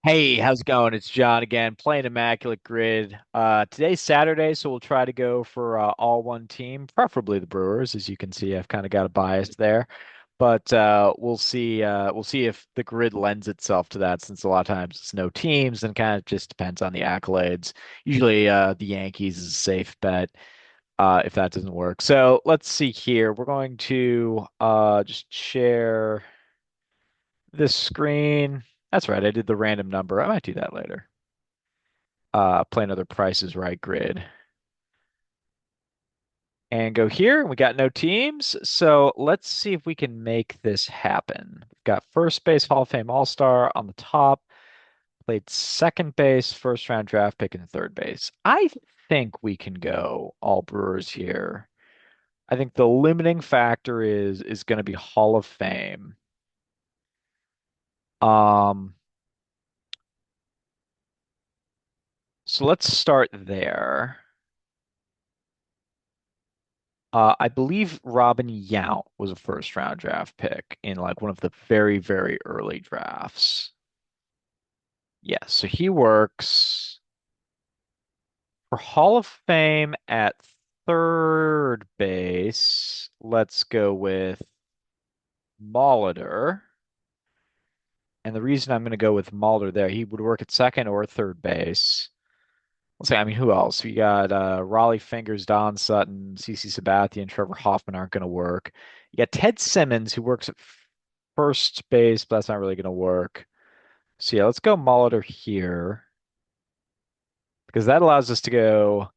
Hey, how's it going? It's John again, playing Immaculate Grid. Today's Saturday, so we'll try to go for all one team, preferably the Brewers. As you can see, I've kind of got a bias there, but we'll see. We'll see if the grid lends itself to that, since a lot of times it's no teams and kind of just depends on the accolades. Usually, the Yankees is a safe bet if that doesn't work. So let's see here. We're going to just share this screen. That's right. I did the random number. I might do that later. Play another Price is Right grid and go here. We got no teams. So let's see if we can make this happen. We've got first base Hall of Fame All-Star on the top, played second base, first round draft pick, and third base. I think we can go all Brewers here. I think the limiting factor is going to be Hall of Fame. Um, so let's start there. I believe Robin Yount was a first round draft pick in like one of the very, very early drafts. Yes, so he works for Hall of Fame at third base. Let's go with Molitor. And the reason I'm going to go with Molitor there, he would work at second or third base. Let's say, I mean, who else? We got Raleigh Fingers, Don Sutton, CC Sabathia, and Trevor Hoffman aren't going to work. You got Ted Simmons, who works at first base, but that's not really going to work. So yeah, let's go Molitor here because that allows us to go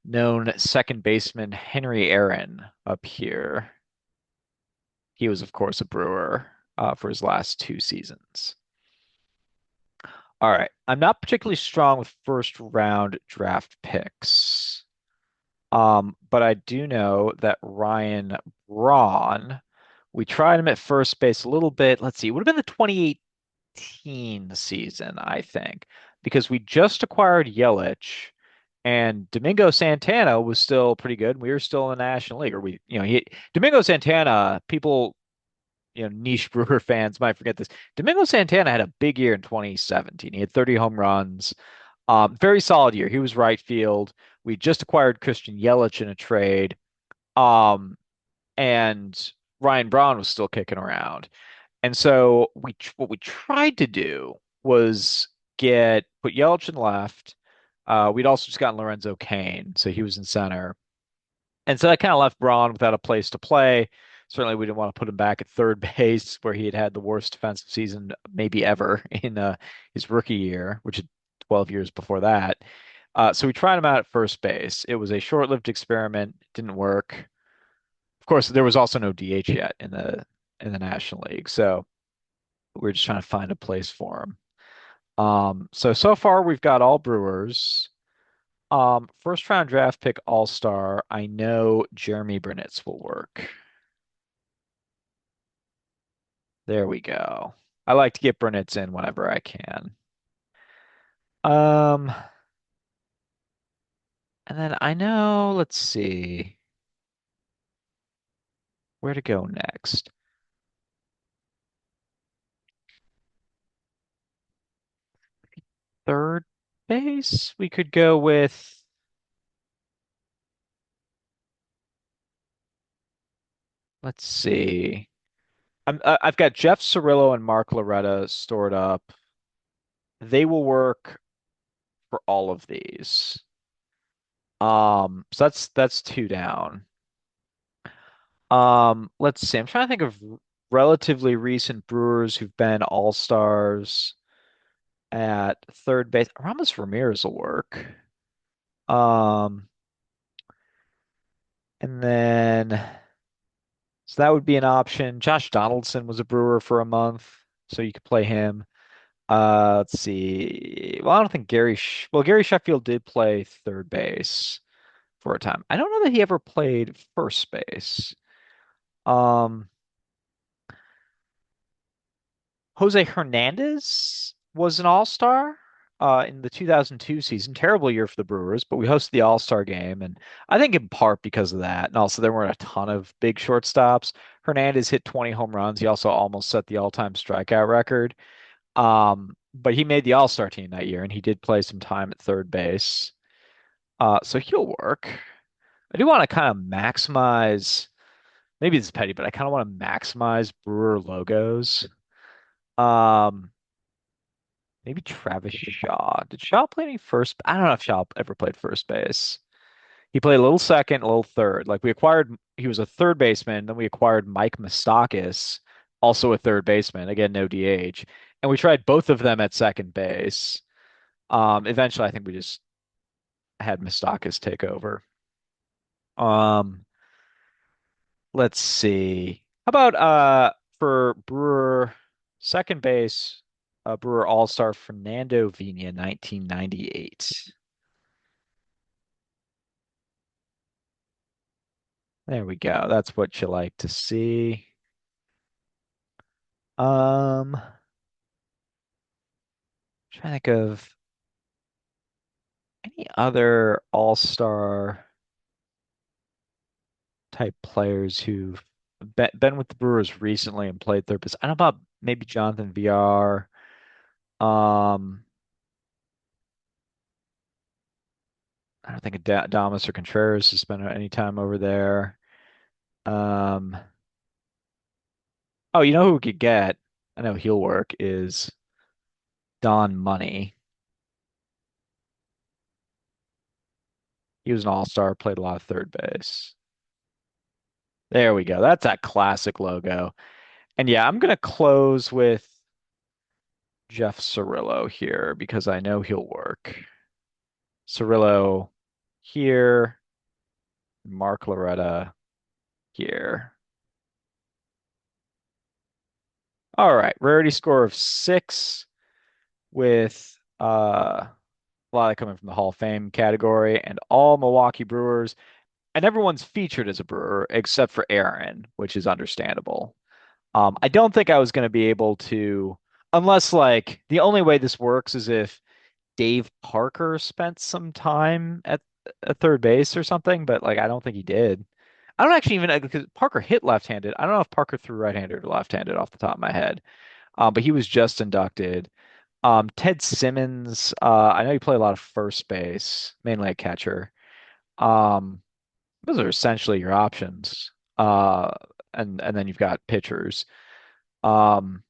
known second baseman Henry Aaron up here. He was, of course, a Brewer for his last two seasons. All right. I'm not particularly strong with first round draft picks. But I do know that Ryan Braun, we tried him at first base a little bit. Let's see, it would have been the 2018 season, I think, because we just acquired Yelich and Domingo Santana was still pretty good. We were still in the National League, or Domingo Santana, people, niche Brewer fans might forget this. Domingo Santana had a big year in 2017. He had 30 home runs. Very solid year. He was right field. We just acquired Christian Yelich in a trade. Um, and Ryan Braun was still kicking around. And so what we tried to do was get put Yelich in left. We'd also just gotten Lorenzo Cain, so he was in center. And so that kind of left Braun without a place to play. Certainly, we didn't want to put him back at third base, where he had the worst defensive season maybe ever in his rookie year, which is 12 years before that. So we tried him out at first base. It was a short-lived experiment. It didn't work. Of course, there was also no DH yet in the National League, so we are just trying to find a place for him. So far we've got all Brewers. First round draft pick All-Star. I know Jeremy Brunitz will work. There we go. I like to get Brunitz in whenever I can. Um, and then I know, let's see, where to go next. Third base, we could go with, let's see. I've got Jeff Cirillo and Mark Loretta stored up. They will work for all of these. So that's two down. Let's see. I'm trying to think of relatively recent Brewers who've been all-stars at third base. Ramos Ramirez will work. Um, and then so that would be an option. Josh Donaldson was a Brewer for a month, so you could play him. Let's see. Well, I don't think Gary Sheffield did play third base for a time. I don't know that he ever played first base. Um, Jose Hernandez was an all-star in the 2002 season. Terrible year for the Brewers, but we hosted the All-Star game, and I think in part because of that. And also there weren't a ton of big shortstops. Hernandez hit 20 home runs. He also almost set the all-time strikeout record. but he made the All-Star team that year, and he did play some time at third base. So he'll work. I do want to kind of maximize. Maybe it's petty, but I kind of want to maximize Brewer logos. Um, Maybe Travis Shaw. Did Shaw play any first? I don't know if Shaw ever played first base. He played a little second, a little third. Like we acquired, he was a third baseman. Then we acquired Mike Moustakas, also a third baseman. Again, no DH. And we tried both of them at second base. Eventually, I think we just had Moustakas take over. Um, let's see. How about for Brewer second base, Brewer All-Star Fernando Vina, 1998. There we go. That's what you like to see. Trying to think of any other all-star type players who've been with the Brewers recently and played third base. I don't know about maybe Jonathan VR. Um, I don't think Adamas or Contreras has spent any time over there. Um, oh, you know who we could get? I know he'll work is Don Money. He was an all-star, played a lot of third base. There we go. That's that classic logo. And yeah, I'm gonna close with Jeff Cirillo here because I know he'll work. Cirillo here, Mark Loretta here. All right, rarity score of 6 with a lot of coming from the Hall of Fame category and all Milwaukee Brewers. And everyone's featured as a Brewer except for Aaron, which is understandable. I don't think I was going to be able to, unless like the only way this works is if Dave Parker spent some time at third base or something, but like I don't think he did. I don't actually even because Parker hit left-handed. I don't know if Parker threw right-handed or left-handed off the top of my head. But he was just inducted. Ted Simmons, I know he played a lot of first base, mainly a catcher. Um, those are essentially your options. And then you've got pitchers. Um,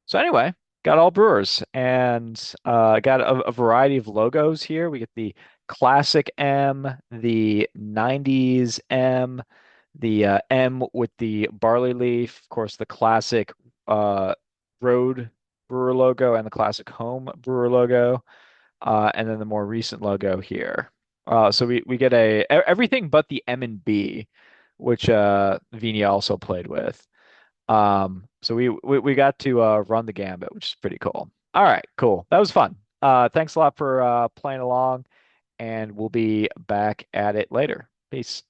so anyway, got all Brewers and got a variety of logos here. We get the classic M, the 90s M, the M with the barley leaf, of course, the classic uh, road brewer logo and the classic home brewer logo, and then the more recent logo here. So we get everything but the M and B, which Vini also played with. So we got to run the gambit, which is pretty cool. All right, cool. That was fun. Thanks a lot for playing along, and we'll be back at it later. Peace.